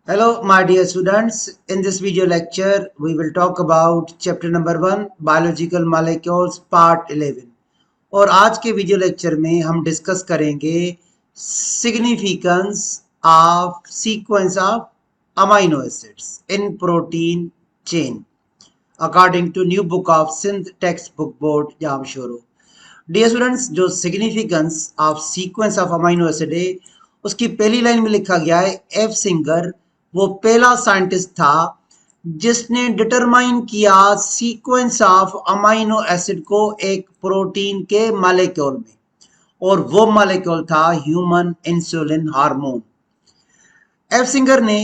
Hello, my dear students. In this video lecture, we will talk about chapter number 1, Biological Molecules, Part 11. और आज के video lecture में हम discuss करेंगे significance of sequence of amino acids in protein chain according to new book of Sindh text book board Jamshoro. Dear students, जो significance of sequence of amino acid है उसकी पहली लाइन में लिखा गया है एफ सिंगर वो पहला साइंटिस्ट था जिसने डिटरमाइन किया सीक्वेंस ऑफ अमाइनो एसिड को एक प्रोटीन के मॉलिक्यूल में, और वो मॉलिक्यूल था human insulin hormone. F singer ने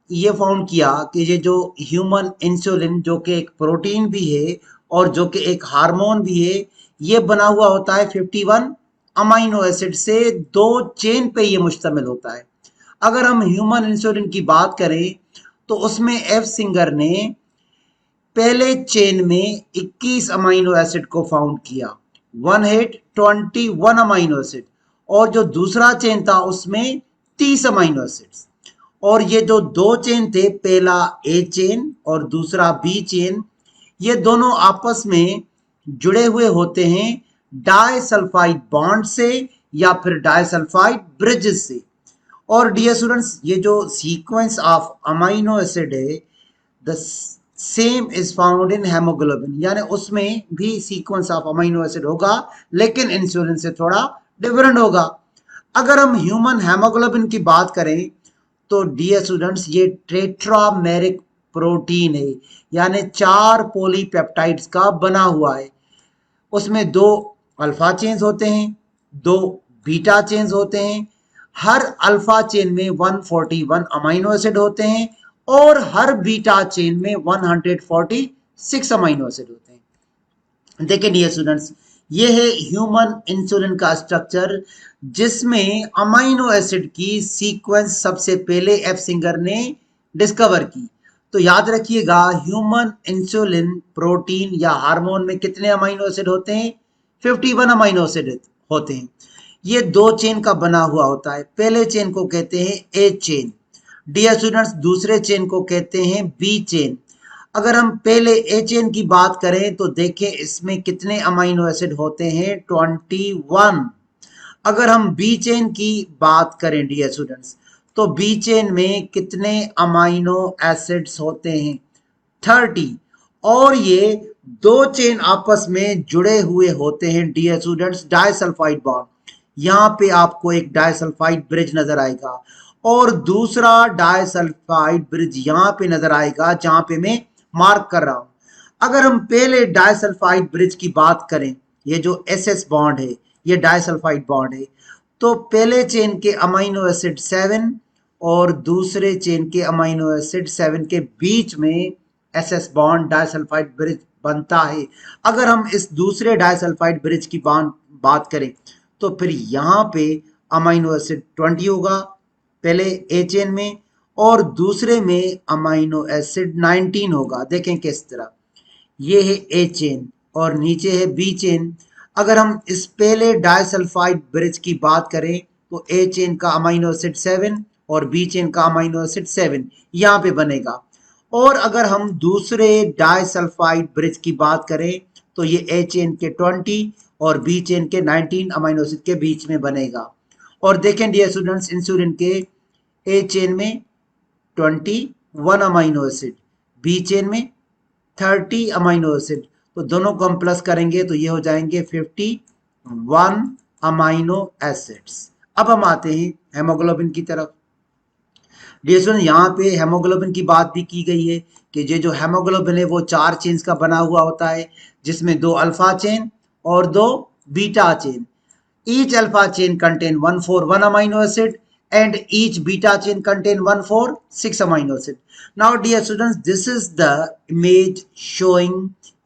ये फाउंड किया कि ये जो ह्यूमन इंसुलिन जो कि एक प्रोटीन भी है और जो कि एक हार्मोन भी है, ये बना हुआ होता है 51 अमाइनो एसिड से, दो चेन पे ये मुश्तमिल होता है। अगर हम ह्यूमन इंसुलिन की बात करें तो उसमें एफ सिंगर ने पहले चेन में 21 अमाइनो एसिड को फाउंड किया, वन हिट 21 अमाइनो एसिड, और जो दूसरा चेन था उसमें 30 अमाइनो एसिड्स। और ये जो दो चेन थे, पहला ए चेन और दूसरा बी चेन, ये दोनों आपस में जुड़े हुए होते हैं डाइसल्फाइड बॉन्ड से या फिर डाइसल्फाइड ब्रिजेस से। और डियर स्टूडेंट्स, ये जो सीक्वेंस ऑफ अमाइनो एसिड है the same is found in haemoglobin, यानी उसमें भी सीक्वेंस ऑफ अमाइनो एसिड होगा लेकिन इंसुलिन से थोड़ा डिफरेंट होगा। अगर हम ह्यूमन हेमोग्लोबिन की बात करें तो डियर स्टूडेंट्स, ये टेट्रामेरिक प्रोटीन है, यानी 4 पॉलीपेप्टाइड्स का बना हुआ है। उसमें 2 अल्फा चेन्स होते हैं, 2 बीटा चेन्स होते हैं। हर अल्फा चेन में 141 अमाइनो एसिड होते हैं और हर बीटा चेन में 146 अमाइनो एसिड होते हैं। देखिए डियर स्टूडेंट्स, ये है ह्यूमन इंसुलिन का स्ट्रक्चर, जिसमें अमाइनो एसिड की सीक्वेंस सबसे पहले एफ सिंगर ने डिस्कवर की। तो याद रखिएगा, ह्यूमन इंसुलिन प्रोटीन या हार्मोन में कितने अमाइनो एसिड होते हैं? 51 अमाइनो एसिड होते हैं। ये दो चेन का बना हुआ होता है। पहले चेन को कहते हैं ए चेन डियर स्टूडेंट्स, दूसरे चेन को कहते हैं बी चेन। अगर हम पहले ए चेन की बात करें तो देखें इसमें कितने अमाइनो एसिड होते हैं? 21। अगर हम बी चेन की बात करें डियर स्टूडेंट्स, तो बी चेन में कितने अमाइनो एसिड्स होते हैं? 30। और ये दो चेन आपस में जुड़े हुए होते हैं डियर स्टूडेंट्स, डाइसल्फाइड बॉन्ड। यहाँ पे आपको एक डाइसल्फाइड ब्रिज नजर आएगा और दूसरा डाइसल्फाइड ब्रिज यहाँ पे नजर आएगा जहां पे मैं मार्क कर रहा हूं। अगर हम पहले डाइसल्फाइड ब्रिज की बात करें, ये जो एस एस बॉन्ड है ये डाइसल्फाइड बॉन्ड है, तो पहले चेन के अमाइनो एसिड 7 और दूसरे चेन के अमाइनो एसिड 7 के बीच में S S bond disulphide bridge बनता है। अगर हम इस दूसरे डाइसल्फाइड ब्रिज की बात करें तो फिर यहाँ पे अमाइनो एसिड 20 होगा पहले ए चेन में, और दूसरे में अमाइनो एसिड 19 होगा। देखें किस तरह, ये है ए चेन और नीचे है बी चेन। अगर हम इस पहले डाइसल्फाइड ब्रिज की बात करें तो ए चेन का अमाइनो एसिड 7 और बी चेन का अमाइनो एसिड 7 यहाँ पे बनेगा। और अगर हम दूसरे डाइसल्फाइड ब्रिज की बात करें तो ये ए चेन के 20 और बी चेन के 19 अमाइनो एसिड के बीच में बनेगा। और देखें डियर स्टूडेंट्स, इंसुलिन के ए चेन में 21 अमाइनो एसिड, बी चेन में 30 अमाइनो एसिड, तो दोनों को हम प्लस करेंगे तो ये हो जाएंगे 51 अमाइनो एसिड्स। अब हम आते हैं हेमोग्लोबिन की तरफ। डियर स्टूडेंट, यहाँ पे हेमोग्लोबिन की बात भी की गई है कि ये जो हेमोग्लोबिन है वो 4 चेन्स का बना हुआ होता है, जिसमें 2 अल्फा चेन और 2 beta chain. Each alpha chain contain 141 amino acid and each beta chain contain 146 amino acid. Now dear students, this is the image showing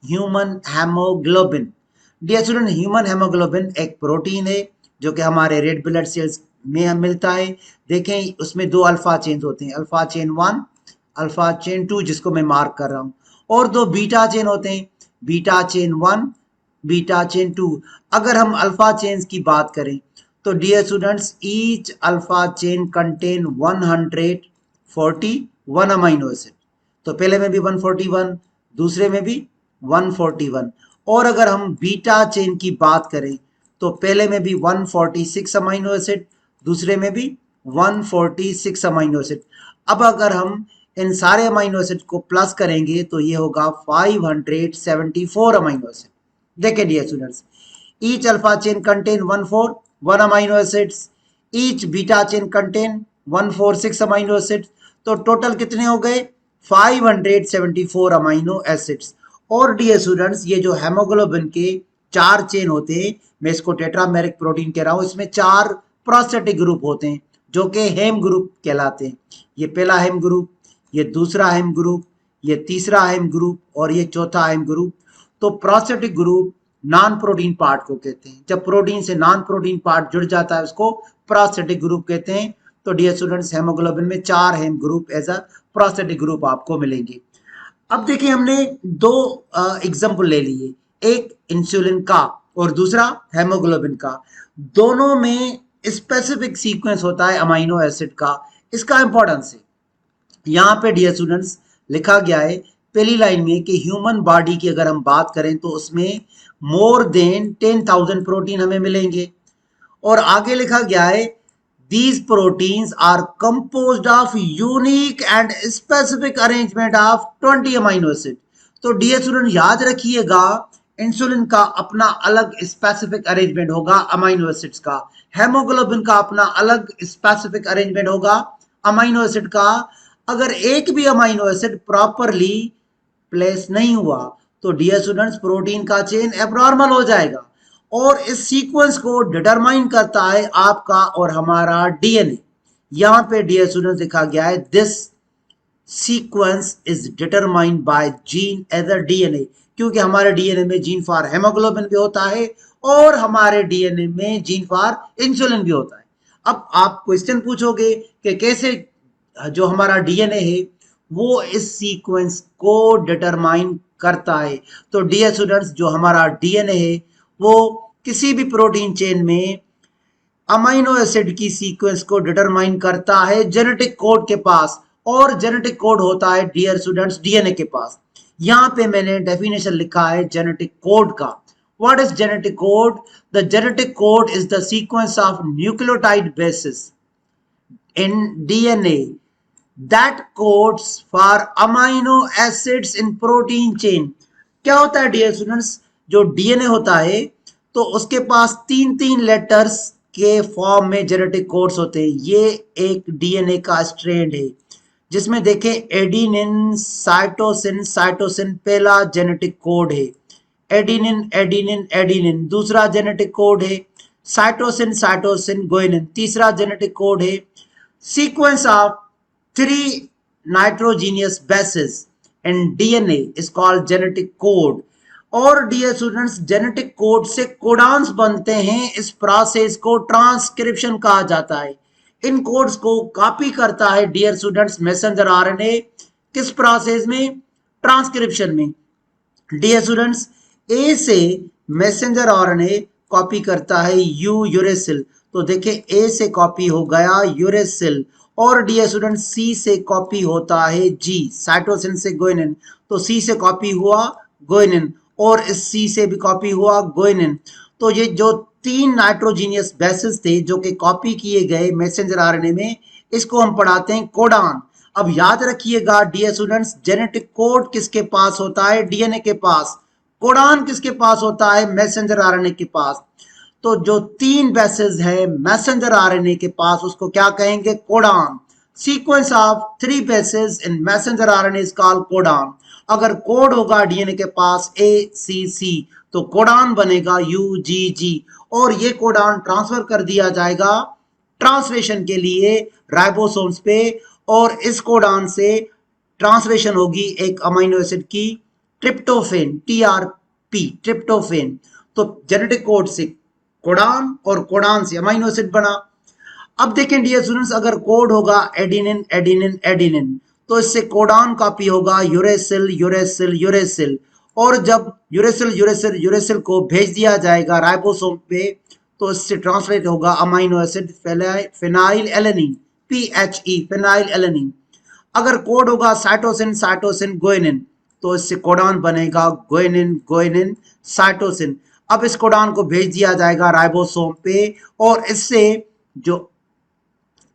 human hemoglobin. Dear student, human hemoglobin एक protein है जो कि हमारे red blood sales में हम मिलता है। देखें उसमें 2 अल्फा चेन होते हैं, अल्फा चेन 1, अल्फा चेन 2 जिसको मैं मार्क कर रहा हूँ, और 2 बीटा चेन होते हैं, बीटा चेन 1, बीटा चेन 2। अगर हम अल्फा चेन्स की बात करें तो dear students, each alpha chain contain 140 1 amino acid. तो पहले में भी 141, दूसरे में भी 141। और अगर हम बीटा चेन की बात करें तो पहले में भी 146 अमाइनो एसिड, दूसरे में भी 146 अमाइनो एसिड। अब अगर हम इन सारे अमाइनो एसिड को प्लस करेंगे तो ये होगा 574 अमाइनो एसिड। देखिए dear students, each alpha chain contain 141 amino acids, each beta chain contain 146 amino acids. तो टोटल कितने हो गए? 574 अमाइनो एसिड्स। और डियर स्टूडेंट्स, ये जो हेमोग्लोबिन के 4 चेन होते हैं, मैं इसको टेट्रामेरिक प्रोटीन कह रहा हूं, इसमें 4 प्रोस्थेटिक ग्रुप होते हैं जो कि हेम ग्रुप कहलाते हैं। ये पहला हेम ग्रुप, ये दूसरा हेम ग्रुप, ये तीसरा हेम ग्रुप और ये चौथा हेम ग्रुप। तो prosthetic group non protein part को कहते हैं। जब प्रोटीन से नॉन प्रोटीन पार्ट जुड़ जाता है उसको प्रोस्थेटिक ग्रुप कहते हैं। तो डियर स्टूडेंट्स, हेमोग्लोबिन में 4 haem group as a prosthetic group आपको मिलेंगे। अब देखिए, हमने 2 एग्जाम्पल ले लिए, एक इंसुलिन का और दूसरा हेमोग्लोबिन का। दोनों में स्पेसिफिक सीक्वेंस होता है अमाइनो एसिड का। इसका इंपॉर्टेंस है, यहाँ पे डियर स्टूडेंट्स लिखा गया है पहली लाइन में कि ह्यूमन बॉडी की अगर हम बात करें तो उसमें मोर देन 10,000 प्रोटीन हमें मिलेंगे। और आगे लिखा गया है these proteins are composed of unique and specific arrangement of 20 amino acid। तो डियर स्टूडेंट याद रखिएगा, इंसुलिन का अपना अलग स्पेसिफिक अरेंजमेंट होगा अमाइनो एसिड्स का, हेमोग्लोबिन का अपना अलग स्पेसिफिक अरेंजमेंट होगा अमाइनो एसिड का। अगर एक भी अमाइनो एसिड प्रॉपरली प्लेस नहीं हुआ तो डियर स्टूडेंट्स प्रोटीन का चेन एब्नॉर्मल हो जाएगा। और इस सीक्वेंस को डिटरमाइन करता है आपका और हमारा डीएनए। यहां पे डियर स्टूडेंट्स लिखा गया है this sequence is determined by gene as a DNA, क्योंकि हमारे डीएनए में जीन फॉर हेमोग्लोबिन भी होता है और हमारे डीएनए में जीन फॉर इंसुलिन भी होता है। अब आप क्वेश्चन पूछोगे कि कैसे जो हमारा डीएनए है वो इस सीक्वेंस को डिटरमाइन करता है। तो डियर स्टूडेंट्स, जो हमारा डीएनए है वो किसी भी प्रोटीन चेन में अमाइनो एसिड की सीक्वेंस को डिटरमाइन करता है जेनेटिक कोड के पास, और जेनेटिक कोड होता है डियर स्टूडेंट्स डीएनए के पास। यहां पे मैंने डेफिनेशन लिखा है जेनेटिक कोड का। What is genetic code? The genetic code is the sequence of nucleotide basis in DNA that codes for amino acids in protein chain। क्या होता है डियर स्टूडेंट्स, जो डीएनए होता है तो उसके पास 3-3 लेटर्स के फॉर्म में जेनेटिक कोड्स होते हैं। ये एक डीएनए का स्ट्रैंड है जिसमें देखें एडिनिन साइटोसिन, साइटोसिन पहला जेनेटिक कोड है, एडिनिन एडिनिन एडिनिन दूसरा जेनेटिक कोड है, साइटोसिन साइटोसिन गुआनिन तीसरा जेनेटिक कोड है। Sequence of 3 nitrogenous bases in DNA is called genetic code। और डियर स्टूडेंट्स, जेनेटिक कोड से कोडान्स बनते हैं। इस प्रोसेस को ट्रांसक्रिप्शन कहा जाता है। इन कोड्स को कॉपी करता है डियर स्टूडेंट्स मैसेंजर आरएनए, किस प्रोसेस में? ट्रांसक्रिप्शन में। डियर स्टूडेंट्स, ए से मैसेंजर आरएनए कॉपी करता है यूरेसिल। तो देखिए ए से कॉपी हो गया यूरेसिल। और डियर स्टूडेंट सी से कॉपी होता है जी, साइटोसिन से गुआनिन। तो सी से कॉपी हुआ गुआनिन और इस सी से भी कॉपी हुआ गुआनिन। तो ये जो 3 नाइट्रोजीनियस बेसेस थे जो कि कॉपी किए गए मैसेंजर आरएनए में, इसको हम पढ़ाते हैं कोडान। अब याद रखिएगा डियर स्टूडेंट्स, जेनेटिक कोड किसके पास होता है? डीएनए के पास। कोडान किसके पास होता है? मैसेंजर आरएनए के पास। तो जो 3 बेसेस है मैसेंजर आरएनए के पास उसको क्या कहेंगे? Codon. Sequence of 3 bases in messenger RNA is called codon. अगर कोड होगा डीएनए के पास ACC तो कोडान बनेगा UGG, और ये कोडान ट्रांसफर कर दिया जाएगा ट्रांसलेशन के लिए राइबोसोम्स पे, और इस कोडान से ट्रांसलेशन होगी एक अमीनो एसिड की ट्रिप्टोफेन, TRP ट्रिप्टोफेन। तो जेनेटिक कोड से कोडान और कोडान से अमीनो एसिड बना। अब देखें डियर स्टूडेंट्स, अगर कोड होगा एडिनिन एडिनिन एडिनिन तो इससे कोडान कॉपी होगा यूरेसिल यूरेसिल यूरेसिल, और जब यूरेसिल यूरेसिल यूरेसिल को भेज दिया जाएगा राइबोसोम पे तो इससे ट्रांसलेट होगा amino acid phenyl alanine, PHE phenyl alanine. अगर कोड होगा साइटोसिन साइटोसिन गुआनिन, तो इससे कोडान बनेगा गुआनिन गुआनिन साइटोसिन। अब इस कोडान को भेज दिया जाएगा राइबोसोम पे, और इससे जो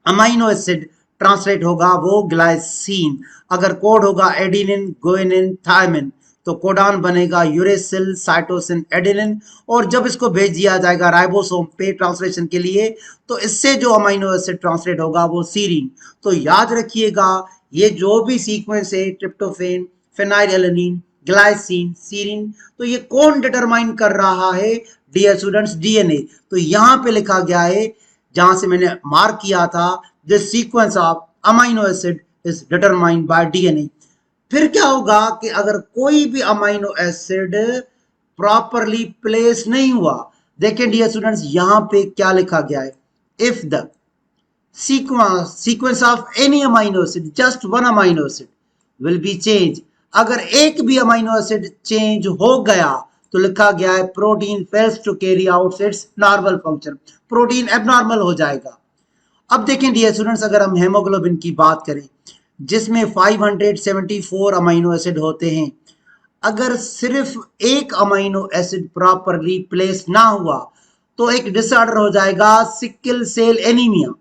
अमाइनो एसिड ट्रांसलेट होगा वो ग्लाइसिन। अगर कोड होगा एडिनिन गुआनिन थायमिन, तो कोडान बनेगा यूरेसिल साइटोसिन एडिनिन। और जब इसको भेज दिया जाएगा राइबोसोम पे ट्रांसलेशन के लिए, तो इससे जो अमाइनो एसिड ट्रांसलेट होगा वो सीरीन। तो याद रखिएगा, ये जो भी सीक्वेंस है ट्रिप्टोफेन, फेनाइलएलनिन, ग्लाइसिन, सीरीन, तो ये कौन डिटरमाइन कर रहा है डियर स्टूडेंट्स? डीएनए। तो यहां पे लिखा गया है, जहां से मैंने मार्क किया था, this sequence of amino acid is determined bye DNA. फिर क्या होगा कि अगर कोई भी अमाइनो एसिड प्रॉपरली प्लेस नहीं हुआ, देखें डियर स्टूडेंट्स यहां पे क्या लिखा गया है, if the sequence of any amino acid, just one amino acid will be changed, अगर एक भी अमाइनो एसिड चेंज हो गया तो लिखा गया है protein fails to carry out its normal function, protein abnormal हो जाएगा। अब देखें डियर स्टूडेंट्स, अगर हम हेमोग्लोबिन की बात करें जिसमें 574 अमाइनो एसिड होते हैं, अगर सिर्फ एक अमाइनो एसिड प्रॉपरली प्लेस ना हुआ तो एक डिसऑर्डर हो जाएगा sickle cell anaemia,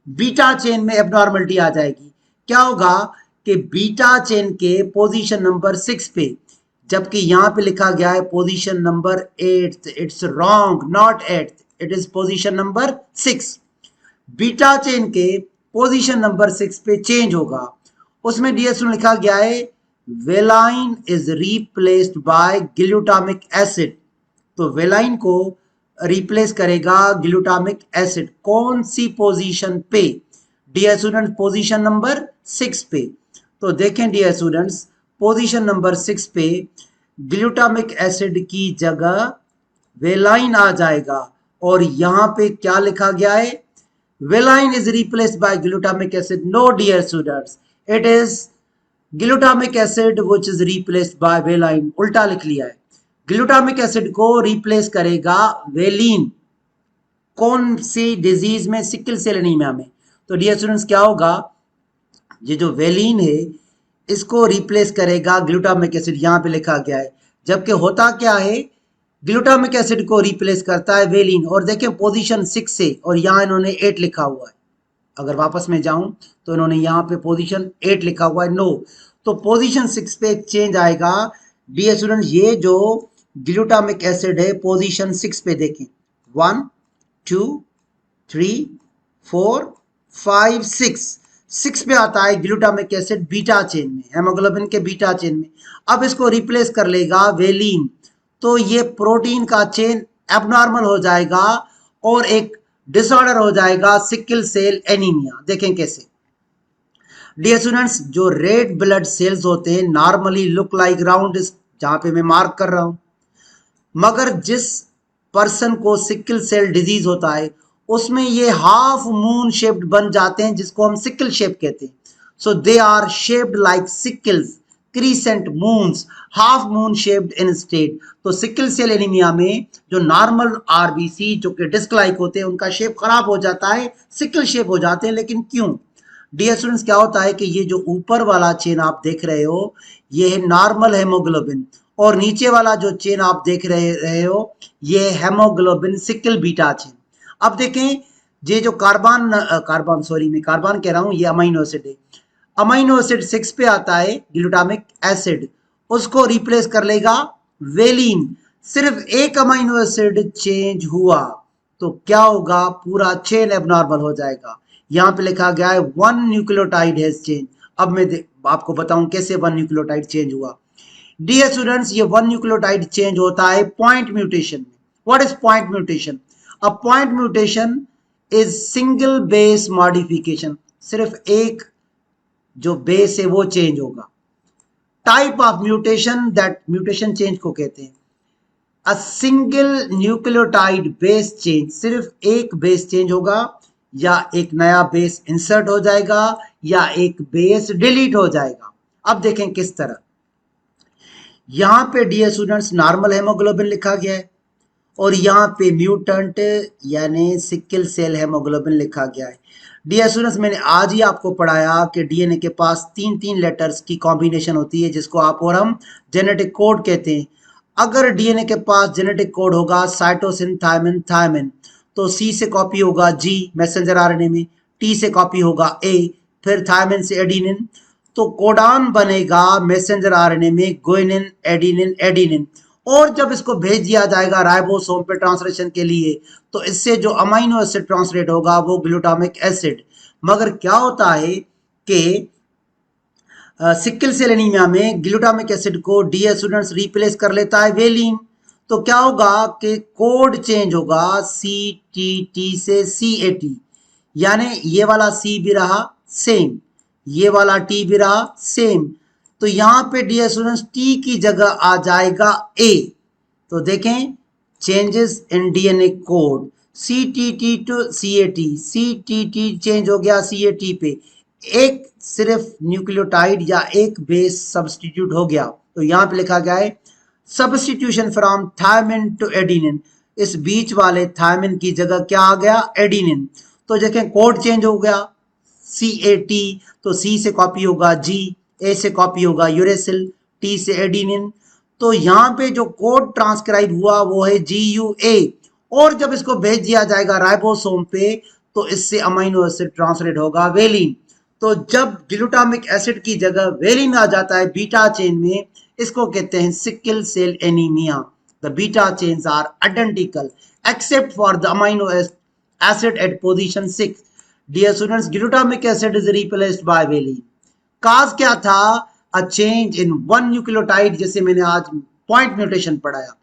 beta chain में एबनॉर्मलिटी आ जाएगी। क्या होगा कि बीटा चेन के पोजीशन नंबर 6 पे, जबकि यहां पे लिखा गया है position number 8, it's wrong, not 8, it is position number 6। Beta chain के पोजीशन नंबर 6 पे चेंज होगा, उसमें डीएसओ लिखा गया है valine is replaced by glutamic acid. तो वेलाइन को रिप्लेस करेगा ग्लूटामिक एसिड, कौन सी पोजीशन पे? डियर स्टूडेंट्स पोजीशन नंबर 6 पे। तो देखें डियर स्टूडेंट्स, पोजीशन नंबर 6 पे ग्लूटामिक एसिड की जगह वेलाइन आ जाएगा, और यहां पे क्या लिखा गया है, valine is replaced by glutamic acid. No dear students, it is glutamic acid which is replaced by valine, उल्टा लिख लिया है। ग्लूटामिक एसिड को रिप्लेस करेगा वेलिन, कौन सी डिजीज में? सिकल सेल एनीमिया में। तो डियर स्टूडेंट्स क्या होगा, ये जो वेलिन है इसको रिप्लेस करेगा ग्लूटामिक एसिड, यहां पे लिखा गया है, जबकि होता क्या है, ग्लूटामिक एसिड को रिप्लेस करता है वेलिन। और देखें पोजीशन 6 से, और यहां इन्होंने 8 लिखा हुआ है, अगर वापस में जाऊं तो इन्होंने यहां पे पोजीशन 8 लिखा हुआ है, नो, तो पोजीशन 6 पे एक चेंज आएगा। डियर स्टूडेंट ये जो ग्लूटामिक एसिड है पोजीशन 6 पे देखें, 1 2 3 4 5 6 पे आता है ग्लूटामिक एसिड बीटा चेन में, हेमोग्लोबिन के बीटा चेन में। अब इसको रिप्लेस कर लेगा वेलिन, तो ये प्रोटीन का चेन एबनॉर्मल हो जाएगा और एक डिसऑर्डर हो जाएगा सिकल सेल एनीमिया। देखें कैसे डियर स्टूडेंट्स, जो रेड ब्लड सेल्स होते हैं नॉर्मली लुक लाइक राउंड, जहां पे मैं मार्क कर रहा हूं, मगर जिस पर्सन को सिकल सेल डिजीज होता है उसमें ये हाफ मून शेप्ड बन जाते हैं, जिसको हम सिकल शेप कहते हैं। So they are shaped like sickles, crescent moons, half moon shaped in state. तो सिकल सेल एनीमिया में जो नॉर्मल आरबीसी जो कि डिस्क लाइक होते हैं उनका शेप खराब हो जाता है, सिकल शेप हो जाते हैं। लेकिन क्यों? डियर स्टूडेंट्स क्या होता है कि ये जो ऊपर वाला चेन आप देख रहे हो ये है नॉर्मल हेमोग्लोबिन, और नीचे वाला जो चेन आप देख रहे हो ये हेमोग्लोबिन सिकल बीटा चेन। अब देखें ये जो कार्बन सॉरी मैं कार्बन कह रहा हूं, ये अमाइनो एसिड है। अमाइनो एसिड 6 पे आता है ग्लूटामिक एसिड, उसको रिप्लेस कर लेगा वेलिन। सिर्फ एक अमाइनो एसिड चेंज हुआ तो क्या होगा, पूरा चेन एबनॉर्मल हो जाएगा। यहां पे लिखा गया है 1 न्यूक्लियोटाइड हैज चेंज। अब मैं आपको बताऊं कैसे 1 न्यूक्लियोटाइड चेंज हुआ। डियर स्टूडेंट्स ये 1 न्यूक्लियोटाइड चेंज होता है पॉइंट म्यूटेशन में। What is point mutation? A point mutation is single base modification, सिर्फ एक जो बेस है वो चेंज होगा। Type of mutation, that mutation change को कहते हैं a single nucleotide base change, सिर्फ एक बेस चेंज होगा, या एक नया बेस इंसर्ट हो जाएगा, या एक बेस डिलीट हो जाएगा। अब देखें किस तरह, यहां पे डियर स्टूडेंट्स नॉर्मल हेमोग्लोबिन लिखा गया है, और यहाँ पे म्यूटेंट यानी सिकल सेल हेमोग्लोबिन लिखा गया है। डियर स्टूडेंट्स, मैंने आज ही आपको पढ़ाया कि डीएनए के पास 3 लेटर्स की कॉम्बिनेशन होती है जिसको आप और हम जेनेटिक कोड कहते हैं। अगर डीएनए के पास जेनेटिक कोड होगा साइटोसिन थायमिन थायमिन, तो सी से कॉपी होगा जी मैसेंजर आरएनए में, टी से कॉपी होगा ए, फिर थायमिन से एडिनिन, तो कोडान बनेगा मैसेंजर आरएनए में गुइनिन एडिनिन एडिनिन। और जब इसको भेज दिया जाएगा राइबोसोम पे ट्रांसलेशन के लिए, तो इससे जो अमाइनो एसिड ट्रांसलेट होगा वो ग्लूटामिक एसिड। मगर क्या होता है कि सिकल सेल एनीमिया में ग्लूटामिक एसिड को डियर स्टूडेंट्स रिप्लेस कर लेता है वेलिन। तो क्या होगा कि कोड चेंज होगा सी टी टी से सी ए टी, यानी ये वाला सी भी रहा सेम, ये वाला टी भी रहा सेम। तो यहां पे डियर स्टूडेंट्स टी की जगह आ जाएगा ए। तो देखें changes in DNA code, C T T to C A T, C T T change हो गया सी ए टी पे, एक सिर्फ न्यूक्लियोटाइड या एक बेस सब्सटीट्यूट हो गया। तो यहां पे लिखा गया है substitution from thymine to adenine, इस बीच वाले थायमिन की जगह क्या आ गया एडिनिन। तो देखें कोड चेंज हो गया सी ए टी, तो सी से कॉपी होगा जी, ए से कॉपी होगा यूरेसिल, टी से एडिनिन। तो यहाँ पे जो कोड ट्रांसक्राइब हुआ वो है जी यू ए, और जब इसको भेज दिया जाएगा राइबोसोम पे तो इससे अमाइनो एसिड ट्रांसलेट होगा वेलिन। तो जब ग्लूटामिक एसिड की जगह वेलिन आ जाता है बीटा चेन में, इसको कहते हैं sickle cell anaemia. The beta chains are identical except for the amino acid at position 6. Dear students, glutamic acid is replaced by valine. Cause क्या था? A change in one nucleotide, जैसे मैंने आज point mutation पढ़ाया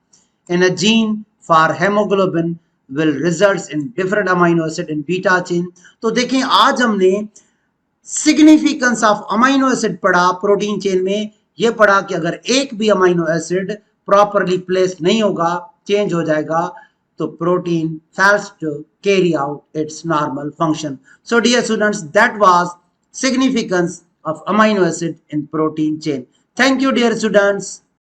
in a gene for haemoglobin will results in different amino acid in beta chain. तो देखें आज हमने सिग्निफिकेंस ऑफ अमाइनो एसिड पढ़ा प्रोटीन चेन में। यह पढ़ा कि अगर एक भी अमाइनो एसिड प्रॉपरली प्लेस नहीं होगा, चेंज हो जाएगा, तो protein fails to carry out its normal function. So dear students, that was significance of amino acid in protein chain. Thank you dear students.